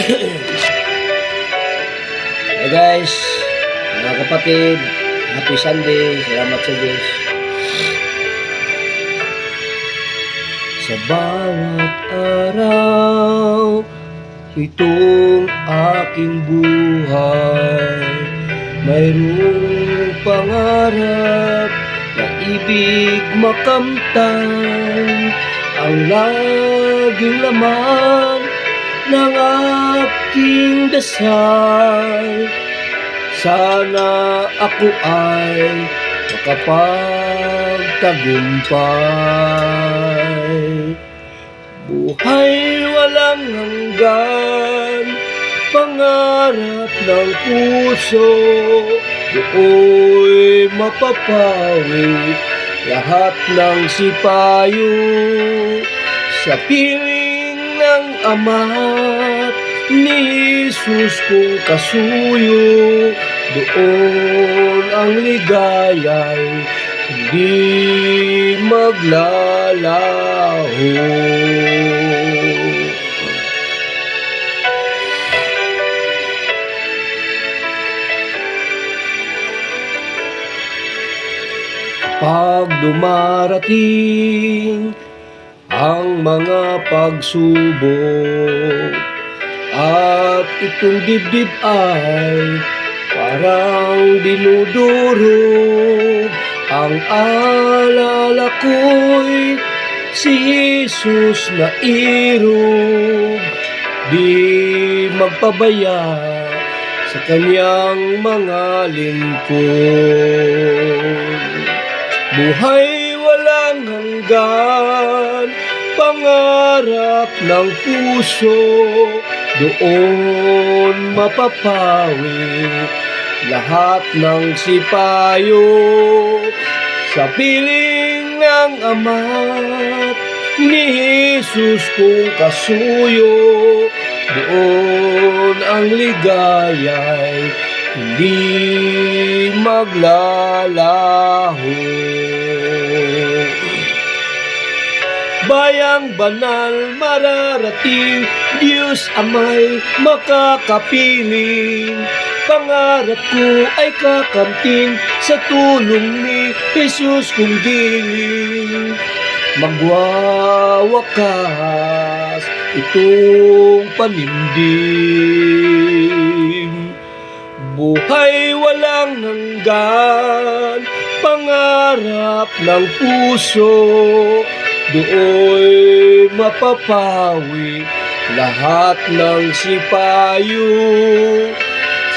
Hey guys, mga kapatid, happy Sunday, salamat sa Diyos. Sa bawat araw, itong aking buhay, mayroong pangarap na ibig makamtan, ang laging laman ng aking dasal. Sana ako ay makapagtagumpay. Buhay walang hanggan, pangarap ng puso, do'y mapapawi lahat ng sipayo. Sa piling ng Ama't ni Jesus kong kasuyo, doon ang ligaya'y hindi maglalaho. Pag dumarating ang mga pagsubok at itong dibdib ay parang dinudurog, ang alala ko'y si Jesus na irog, di magpabaya sa kanyang mga lingkod. Buhay walang hanggan, pangarap ng puso, doon mapapawi lahat ng sipayo. Sa piling ng Ama't ni Jesus kong kasuyo, doon ang ligaya'y hindi maglalaho. Bayang banal mararating, Diyos Ama'y makakapiling. Pangarap ko ay kakamting sa tulong ni Jesus kong giling. Magwawakas itong panindig. Buhay walang hanggan, pangarap ng puso, do'y mapapawi lahat ng sipayo.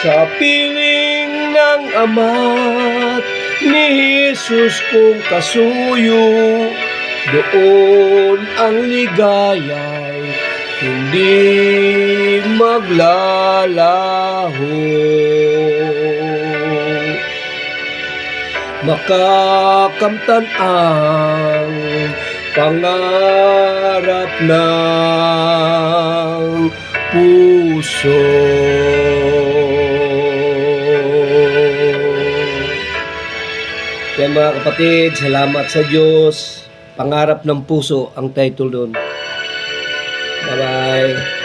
Sa piling ng Ama't ni Jesus kong kasuyo, doon ang ligaya'y hindi maglalaho. Makakamtan ang pangarap ng puso. Kaya mga kapatid, salamat sa Diyos. Pangarap ng puso ang title doon. Bye-bye.